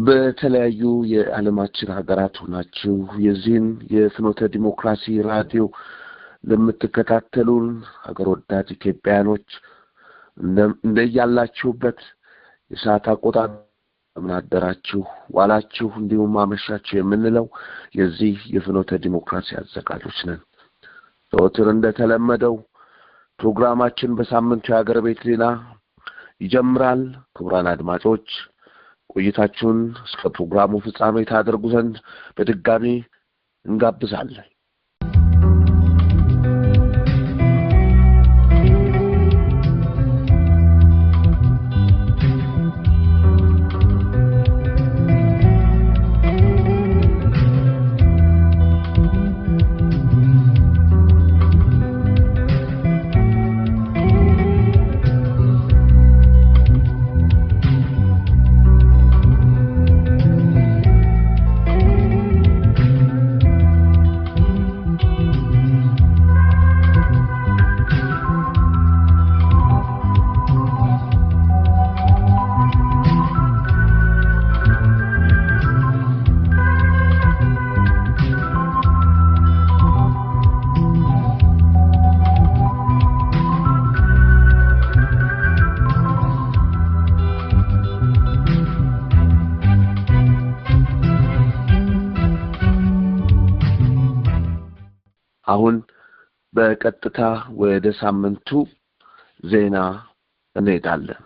በተለያዩ የዓለማችን ሀገራት ሆናችሁ የዚህን የፍኖተ ዲሞክራሲ ራዲዮ ለምትከታተሉን ሀገር ወዳድ ኢትዮጵያኖች እንደያላችሁበት የሰዓት አቆጣጠር ምን አደራችሁ ዋላችሁ እንዲሁም አመሻችሁ የምንለው የዚህ የፍኖተ ዲሞክራሲ አዘጋጆች ነን። ዘወትር እንደተለመደው ፕሮግራማችን በሳምንቱ የሀገር ቤት ዜና ይጀምራል። ክቡራን አድማጮች ቆይታችሁን እስከ ፕሮግራሙ ፍጻሜ ታደርጉ ዘንድ በድጋሚ እንጋብዛለን። አሁን በቀጥታ ወደ ሳምንቱ ዜና እንሄዳለን።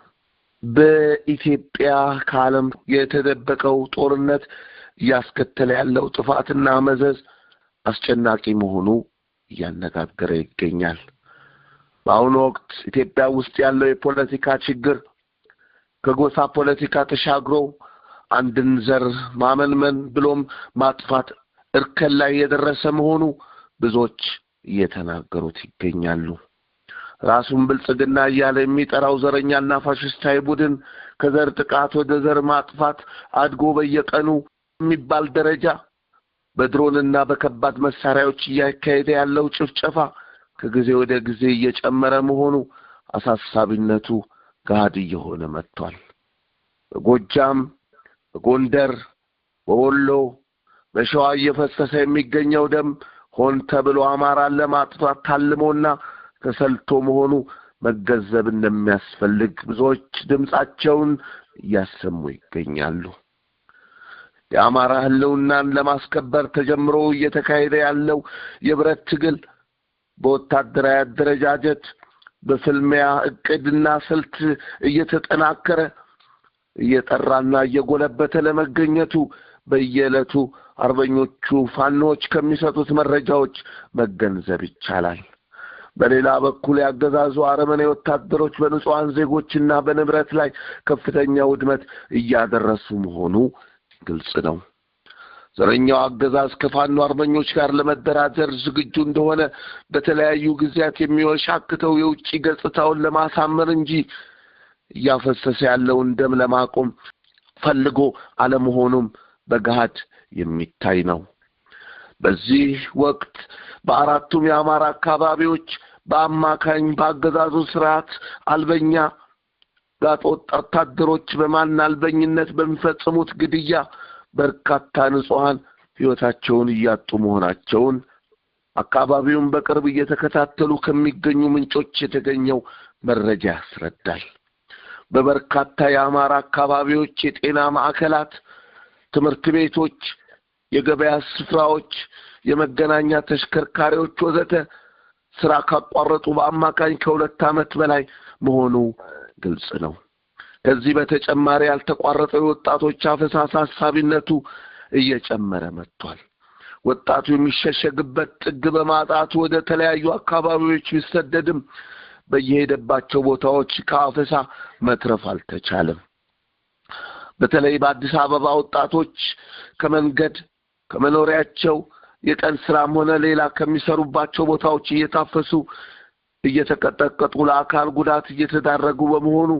በኢትዮጵያ ከዓለም የተደበቀው ጦርነት እያስከተለ ያለው ጥፋትና መዘዝ አስጨናቂ መሆኑ እያነጋገረ ይገኛል። በአሁኑ ወቅት ኢትዮጵያ ውስጥ ያለው የፖለቲካ ችግር ከጎሳ ፖለቲካ ተሻግሮ አንድን ዘር ማመንመን ብሎም ማጥፋት እርከን ላይ የደረሰ መሆኑ ብዙዎች እየተናገሩት ይገኛሉ። ራሱን ብልጽግና እያለ የሚጠራው ዘረኛና ፋሽስታዊ ቡድን ከዘር ጥቃት ወደ ዘር ማጥፋት አድጎ በየቀኑ የሚባል ደረጃ በድሮንና በከባድ መሳሪያዎች እያካሄደ ያለው ጭፍጨፋ ከጊዜ ወደ ጊዜ እየጨመረ መሆኑ አሳሳቢነቱ ገሃድ እየሆነ መጥቷል። በጎጃም፣ በጎንደር፣ በወሎ፣ በሸዋ እየፈሰሰ የሚገኘው ደም ሆን ተብሎ አማራን ለማጥፋት ታልሞና ተሰልቶ መሆኑ መገንዘብ እንደሚያስፈልግ ብዙዎች ድምጻቸውን እያሰሙ ይገኛሉ። የአማራ ህልውናን ለማስከበር ተጀምሮ እየተካሄደ ያለው የብረት ትግል በወታደራዊ አደረጃጀት በፍልሚያ እቅድና ስልት እየተጠናከረ እየጠራና እየጎለበተ ለመገኘቱ በየዕለቱ አርበኞቹ ፋኖች ከሚሰጡት መረጃዎች መገንዘብ ይቻላል። በሌላ በኩል ያገዛዙ አረመኔ ወታደሮች በንጹሃን ዜጎችና በንብረት ላይ ከፍተኛ ውድመት እያደረሱ መሆኑ ግልጽ ነው። ዘረኛው አገዛዝ ከፋኖ አርበኞች ጋር ለመደራደር ዝግጁ እንደሆነ በተለያዩ ጊዜያት የሚወሻክተው የውጭ ገጽታውን ለማሳመር እንጂ እያፈሰሰ ያለውን ደም ለማቆም ፈልጎ አለመሆኑም በገሃድ የሚታይ ነው። በዚህ ወቅት በአራቱም የአማራ አካባቢዎች በአማካኝ በአገዛዙ ስርዓት አልበኛ ጋጦት ወታደሮች በማን አልበኝነት በሚፈጽሙት ግድያ በርካታ ንጹሃን ህይወታቸውን እያጡ መሆናቸውን አካባቢውን በቅርብ እየተከታተሉ ከሚገኙ ምንጮች የተገኘው መረጃ ያስረዳል። በበርካታ የአማራ አካባቢዎች የጤና ማዕከላት፣ ትምህርት ቤቶች፣ የገበያ ስፍራዎች፣ የመገናኛ ተሽከርካሪዎች ወዘተ ስራ ካቋረጡ በአማካኝ ከ2 ዓመት በላይ መሆኑ ግልጽ ነው። ከዚህ በተጨማሪ ያልተቋረጠው ወጣቶች አፈሳ አሳሳቢነቱ እየጨመረ መጥቷል። ወጣቱ የሚሸሸግበት ጥግ በማጣቱ ወደ ተለያዩ አካባቢዎች ቢሰደድም በየሄደባቸው ቦታዎች ከአፈሳ መትረፍ አልተቻለም። በተለይ በአዲስ አበባ ወጣቶች ከመንገድ ከመኖሪያቸው የቀን ስራም ሆነ ሌላ ከሚሰሩባቸው ቦታዎች እየታፈሱ እየተቀጠቀጡ ለአካል ጉዳት እየተዳረጉ በመሆኑ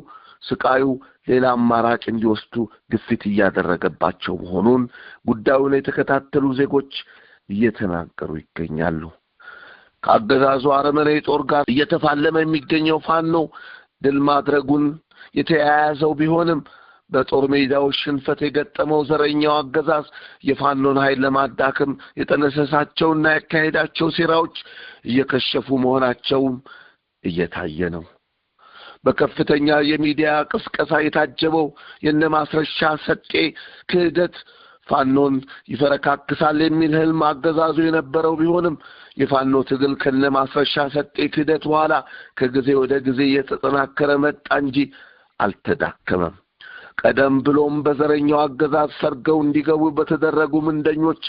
ስቃዩ ሌላ አማራጭ እንዲወስዱ ግፊት እያደረገባቸው መሆኑን ጉዳዩን የተከታተሉ ዜጎች እየተናገሩ ይገኛሉ። ከአገዛዙ አረመኔ ጦር ጋር እየተፋለመ የሚገኘው ፋኖ ድል ማድረጉን የተያያዘው ቢሆንም በጦር ሜዳው ሽንፈት የገጠመው ዘረኛው አገዛዝ የፋኖን ኃይል ለማዳከም የጠነሰሳቸውና ያካሄዳቸው ሴራዎች እየከሸፉ መሆናቸው እየታየ ነው። በከፍተኛ የሚዲያ ቅስቀሳ የታጀበው የነማስረሻ ሰጤ ክህደት ፋኖን ይፈረካክሳል የሚል ህልም አገዛዙ የነበረው ቢሆንም የፋኖ ትግል ከነማስረሻ ሰጤ ክህደት በኋላ ከጊዜ ወደ ጊዜ እየተጠናከረ መጣ እንጂ አልተዳከመም። ቀደም ብሎም በዘረኛው አገዛዝ ሰርገው እንዲገቡ በተደረጉ ምንደኞች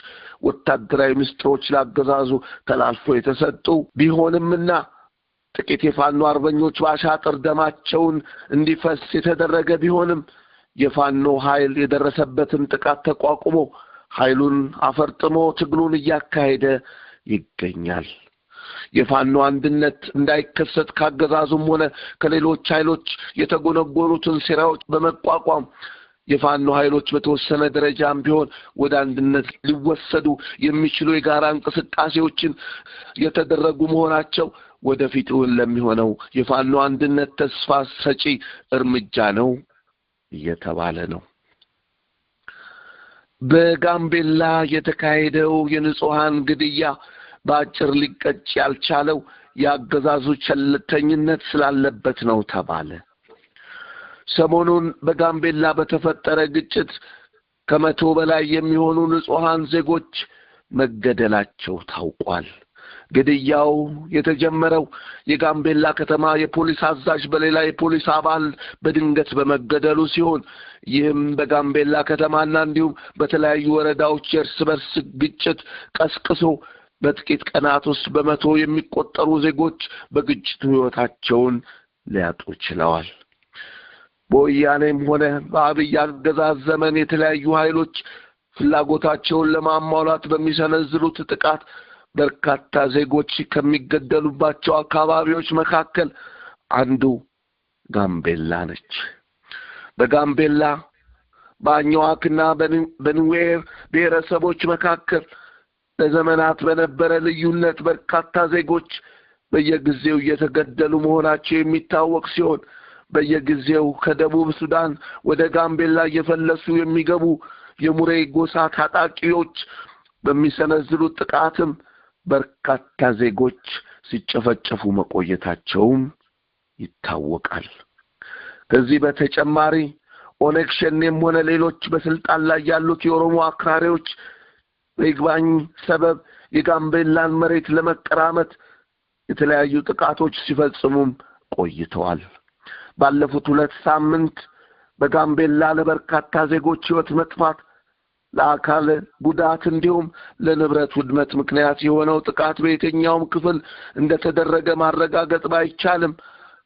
ወታደራዊ ምስጢሮች ለአገዛዙ ተላልፎ የተሰጡ ቢሆንምና ጥቂት የፋኖ አርበኞች ባሻጥር ደማቸውን እንዲፈስ የተደረገ ቢሆንም የፋኖ ኃይል የደረሰበትን ጥቃት ተቋቁሞ ኃይሉን አፈርጥሞ ትግሉን እያካሄደ ይገኛል። የፋኖ አንድነት እንዳይከሰት ካገዛዙም ሆነ ከሌሎች ኃይሎች የተጎነጎኑትን ሴራዎች በመቋቋም የፋኖ ኃይሎች በተወሰነ ደረጃም ቢሆን ወደ አንድነት ሊወሰዱ የሚችሉ የጋራ እንቅስቃሴዎችን የተደረጉ መሆናቸው ወደፊት ለሚሆነው የፋኖ አንድነት ተስፋ ሰጪ እርምጃ ነው እየተባለ ነው። በጋምቤላ የተካሄደው የንጹሃን ግድያ በአጭር ሊቀጭ ያልቻለው የአገዛዙ ቸልተኝነት ስላለበት ነው ተባለ። ሰሞኑን በጋምቤላ በተፈጠረ ግጭት ከመቶ በላይ የሚሆኑ ንጹሃን ዜጎች መገደላቸው ታውቋል። ግድያው የተጀመረው የጋምቤላ ከተማ የፖሊስ አዛዥ በሌላ የፖሊስ አባል በድንገት በመገደሉ ሲሆን ይህም በጋምቤላ ከተማና እንዲሁም በተለያዩ ወረዳዎች የእርስ በርስ ግጭት ቀስቅሶ በጥቂት ቀናት ውስጥ በመቶ የሚቆጠሩ ዜጎች በግጭቱ ሕይወታቸውን ሊያጡ ችለዋል። በወያኔም ሆነ በአብይ አገዛዝ ዘመን የተለያዩ ኃይሎች ፍላጎታቸውን ለማሟላት በሚሰነዝሩት ጥቃት በርካታ ዜጎች ከሚገደሉባቸው አካባቢዎች መካከል አንዱ ጋምቤላ ነች። በጋምቤላ በአኝዋክና በኑዌር ብሔረሰቦች መካከል ለዘመናት በነበረ ልዩነት በርካታ ዜጎች በየጊዜው እየተገደሉ መሆናቸው የሚታወቅ ሲሆን በየጊዜው ከደቡብ ሱዳን ወደ ጋምቤላ እየፈለሱ የሚገቡ የሙሬ ጎሳ ታጣቂዎች በሚሰነዝሩት ጥቃትም በርካታ ዜጎች ሲጨፈጨፉ መቆየታቸውም ይታወቃል። ከዚህ በተጨማሪ ኦነግ ሸኔም ሆነ ሌሎች በስልጣን ላይ ያሉት የኦሮሞ አክራሪዎች በይግባኝ ሰበብ የጋምቤላን መሬት ለመቀራመት የተለያዩ ጥቃቶች ሲፈጽሙም ቆይተዋል። ባለፉት 2 ሳምንት በጋምቤላ ለበርካታ ዜጎች ሕይወት መጥፋት፣ ለአካል ጉዳት እንዲሁም ለንብረት ውድመት ምክንያት የሆነው ጥቃት በየትኛውም ክፍል እንደተደረገ ማረጋገጥ ባይቻልም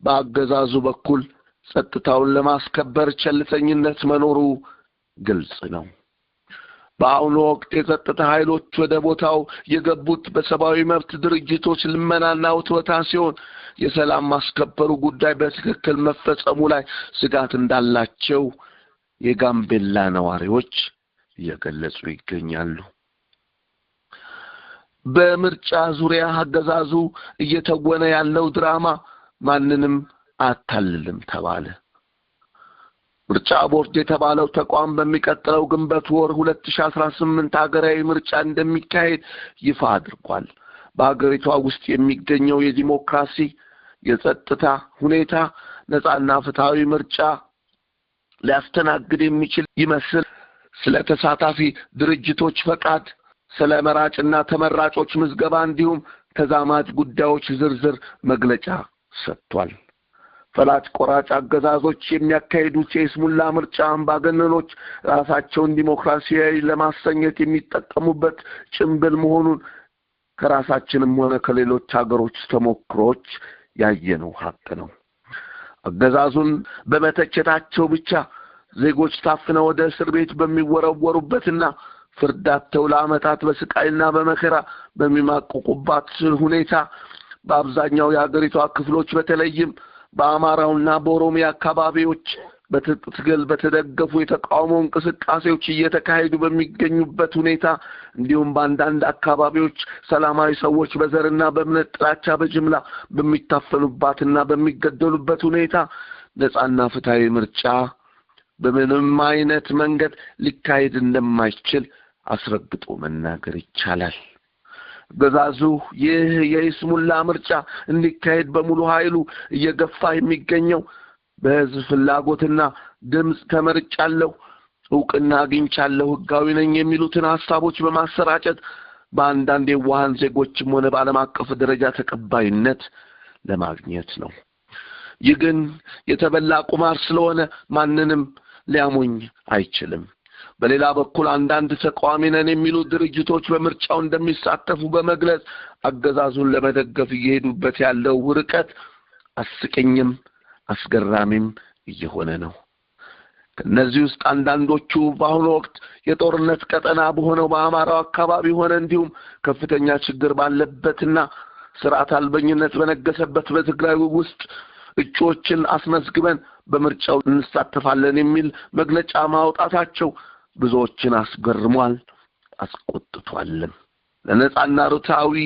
በአገዛዙ በኩል ጸጥታውን ለማስከበር ቸልተኝነት መኖሩ ግልጽ ነው። በአሁኑ ወቅት የጸጥታ ኃይሎች ወደ ቦታው የገቡት በሰብአዊ መብት ድርጅቶች ልመናና ውትወታ ሲሆን የሰላም ማስከበሩ ጉዳይ በትክክል መፈጸሙ ላይ ስጋት እንዳላቸው የጋምቤላ ነዋሪዎች እየገለጹ ይገኛሉ። በምርጫ ዙሪያ አገዛዙ እየተወነ ያለው ድራማ ማንንም አታልልም ተባለ። ምርጫ ቦርድ የተባለው ተቋም በሚቀጥለው ግንቦት ወር 2018 ሀገራዊ ምርጫ እንደሚካሄድ ይፋ አድርጓል። በሀገሪቷ ውስጥ የሚገኘው የዲሞክራሲ የጸጥታ ሁኔታ ነፃና ፍትሃዊ ምርጫ ሊያስተናግድ የሚችል ይመስል ስለ ተሳታፊ ድርጅቶች ፈቃድ፣ ስለ መራጭና ተመራጮች ምዝገባ እንዲሁም ተዛማጅ ጉዳዮች ዝርዝር መግለጫ ሰጥቷል። ፈላጭ ቆራጭ አገዛዞች የሚያካሂዱት የስሙላ ምርጫ አምባገነኖች ራሳቸውን ዲሞክራሲያዊ ለማሰኘት የሚጠቀሙበት ጭምብል መሆኑን ከራሳችንም ሆነ ከሌሎች ሀገሮች ተሞክሮች ያየነው ሀቅ ነው። አገዛዙን በመተቸታቸው ብቻ ዜጎች ታፍነው ወደ እስር ቤት በሚወረወሩበትና ፍርዳቸው ለዓመታት በስቃይና በመከራ በሚማቀቁባት ሁኔታ በአብዛኛው የሀገሪቷ ክፍሎች በተለይም በአማራውና በኦሮሚያ አካባቢዎች በትግል በተደገፉ የተቃውሞ እንቅስቃሴዎች እየተካሄዱ በሚገኙበት ሁኔታ እንዲሁም በአንዳንድ አካባቢዎች ሰላማዊ ሰዎች በዘርና በእምነት ጥላቻ በጅምላ በሚታፈኑባትና በሚገደሉበት ሁኔታ ነፃና ፍትሃዊ ምርጫ በምንም አይነት መንገድ ሊካሄድ እንደማይችል አስረግጦ መናገር ይቻላል። አገዛዙ ይህ የይስሙላ ምርጫ እንዲካሄድ በሙሉ ኃይሉ እየገፋ የሚገኘው በሕዝብ ፍላጎትና ድምጽ ተመርጫለሁ፣ ዕውቅና አግኝቻለሁ፣ ሕጋዊ ነኝ የሚሉትን ሐሳቦች በማሰራጨት በአንዳንድ የዋሃን ዜጎችም ሆነ በዓለም አቀፍ ደረጃ ተቀባይነት ለማግኘት ነው። ይህ ግን የተበላ ቁማር ስለሆነ ማንንም ሊያሞኝ አይችልም። በሌላ በኩል አንዳንድ ተቃዋሚ ነን የሚሉ ድርጅቶች በምርጫው እንደሚሳተፉ በመግለጽ አገዛዙን ለመደገፍ እየሄዱበት ያለው ርቀት አስቂኝም አስገራሚም እየሆነ ነው። ከነዚህ ውስጥ አንዳንዶቹ በአሁኑ ወቅት የጦርነት ቀጠና በሆነው በአማራው አካባቢ ሆነ እንዲሁም ከፍተኛ ችግር ባለበትና ስርዓት አልበኝነት በነገሰበት በትግራይ ውስጥ እጩዎችን አስመዝግበን በምርጫው እንሳተፋለን የሚል መግለጫ ማውጣታቸው ብዙዎችን አስገርሟል፣ አስቆጥቷልም። ለነጻና ርትዓዊ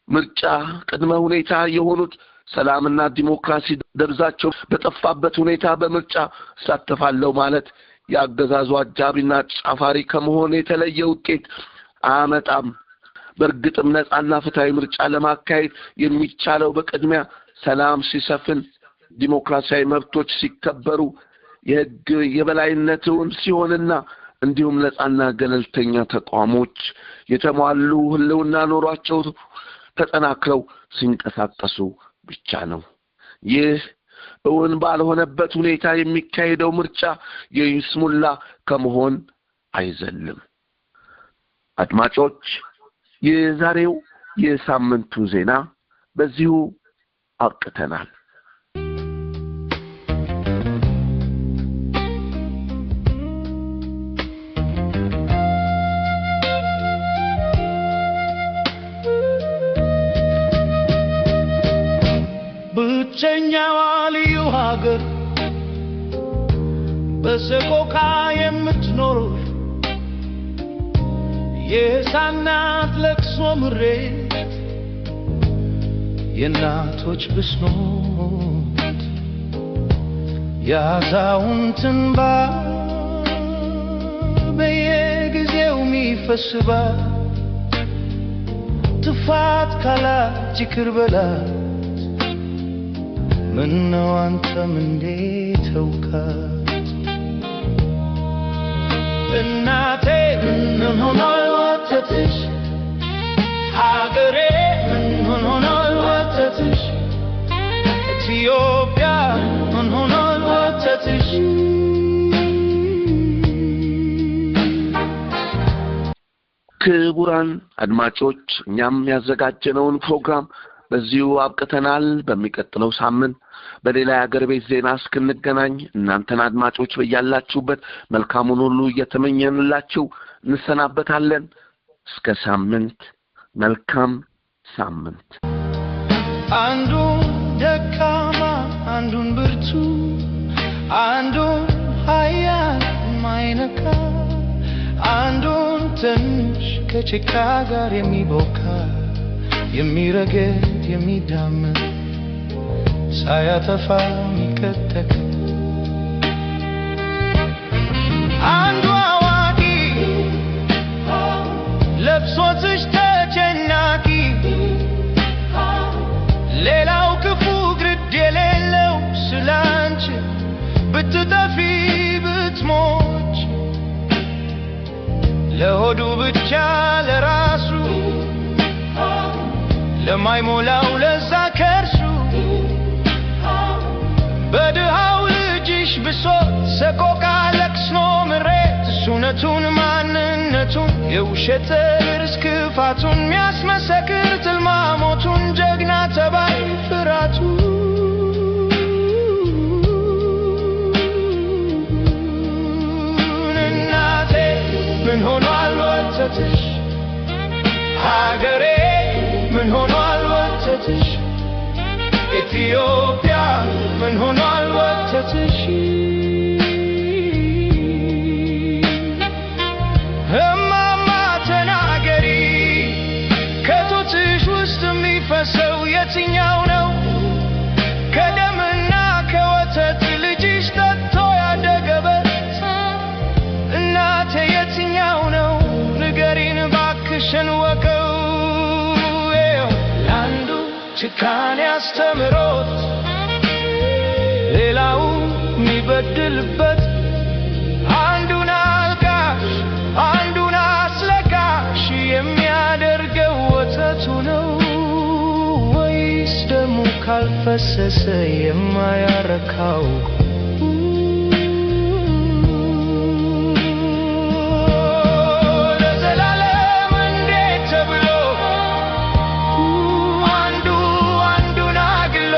ምርጫ ቅድመ ሁኔታ የሆኑት ሰላምና ዲሞክራሲ ደብዛቸው በጠፋበት ሁኔታ በምርጫ እሳተፋለሁ ማለት የአገዛዙ አጃቢና ጫፋሪ ከመሆን የተለየ ውጤት አያመጣም። በእርግጥም ነጻና ፍትሃዊ ምርጫ ለማካሄድ የሚቻለው በቅድሚያ ሰላም ሲሰፍን፣ ዲሞክራሲያዊ መብቶች ሲከበሩ፣ የሕግ የበላይነቱን ሲሆንና እንዲሁም ነጻና ገለልተኛ ተቋሞች የተሟሉ ህልውና ኖሯቸው ተጠናክረው ሲንቀሳቀሱ ብቻ ነው። ይህ እውን ባልሆነበት ሁኔታ የሚካሄደው ምርጫ የይስሙላ ከመሆን አይዘልም። አድማጮች፣ የዛሬው የሳምንቱ ዜና በዚሁ አብቅተናል። ብቸኛዋ ልዩ ሀገር በሰቆቃ የምትኖር የሕፃናት ለቅሶ ምሬት የእናቶች ብሶት የአዛውንት እንባ በየጊዜው የሚፈስባት ጥፋት ካላት ይቅር በላት ምነው አንተም እንዴት ተውካት? እናቴ ምን ሆኗል ወተትሽ? ሀገሬ ምን ሆኗል ወተትሽ? ኢትዮጵያ ምን ሆኗል ወተትሽ? ክቡራን አድማጮች፣ እኛም ያዘጋጀነውን ፕሮግራም በዚሁ አብቅተናል። በሚቀጥለው ሳምንት በሌላ የአገር ቤት ዜና እስክንገናኝ እናንተን አድማጮች በያላችሁበት መልካሙን ሁሉ እየተመኘንላችሁ እንሰናበታለን። እስከ ሳምንት፣ መልካም ሳምንት። አንዱ ደካማ አንዱን ብርቱ፣ አንዱን ኃያል ማይነካ፣ አንዱን ትንሽ ከጭቃ ጋር የሚቦካ የሚረግጥ የሚዳመጥ ሳያጠፋ የሚከተክ፣ አንዱ አዋቂ ለብሶትሽ ተጨናቂ፣ ሌላው ክፉ ግድ የሌለው ስላንቺ ብትጠፊ ብትሞች፣ ለሆዱ ብቻ ለራሱ ለማይሞላው ለዛ ከርሱ በድሃው ልጅሽ ብሶት ሰቆቃ ለቅሶ ምሬት እሱነቱን ማንነቱን የውሸት እርስ ክፋቱን የሚያስመሰክር ትልማሞቱን ጀግና ተባይ ፍራቱ እናቴ ምን ሆኗል ወተትሽ? ሀገሬ ምን ሆኗል ወተትሽ? ኢትዮጵያ ምን ሆኗል ወተትሽ? እማማ ተናገሪ፣ ከጡትሽ ውስጥ የሚፈሰው የትኛው ነው? ከደምና ከወተት ልጅሽ ጠጥቶ ያደገበት ጭካኔ አስተምሮት ሌላው የሚበድልበት አንዱን አልቃሽ አንዱን አስለቃሽ የሚያደርገው ወተቱ ነው ወይስ ደሙ ካልፈሰሰ የማያረካው? ለዘላለም እንዴት ተብሎ አንዱ አንዱን አግሎ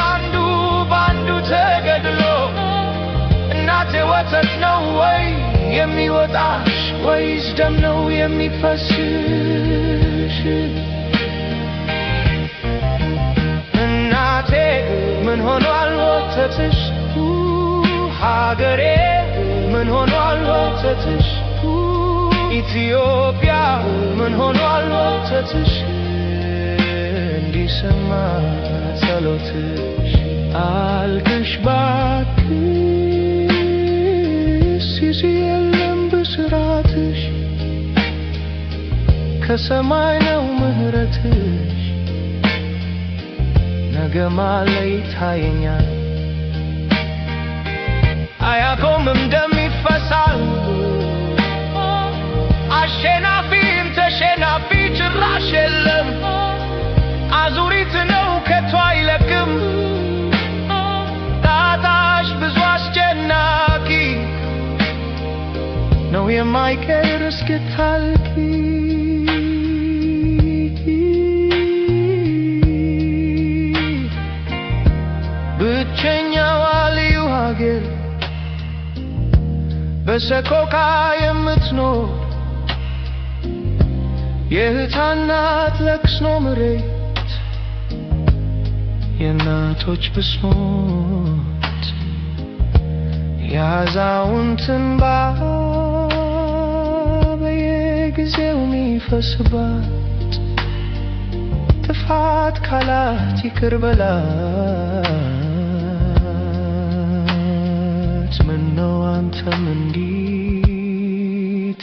አንዱ በአንዱ ተገድሎ እናቴ ወተት ነው ወይ የሚወጣሽ ወይስ ደም ነው የሚፈስሽ? እናቴ ምን ሆኗል ወተትሽ? ሀገሬ ምን ሆኗል ወተትሽ? ኢትዮጵያ ምን ሆኗል ወተትሽ? እንዲሰማ ጸሎትሽ አልቅሽ ባክሽ የለም ብስራትሽ ከሰማይ ነው ምህረትሽ ነገ ማለይ ታየኛል አያቆምም ደም ይፈሳል አሸናፊም ተሸናፊ ጭራሽ የለም አዙሪት ነው ከቶ አይለቅም ጣጣሽ ብዙ አስጨናቂ ነው የማይቀር እስክታልቂ ብቸኛዋ ልዩ ሀገር በሰቆቃ የምትኖር የእህታናት ለቅሶ መሬት የእናቶች ብሶት የአዛውንት እንባ በየጊዜው የሚፈስባት ጥፋት ካላት ይቅር በላት ምነው አንተም እንዲህ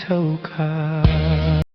ተውካት?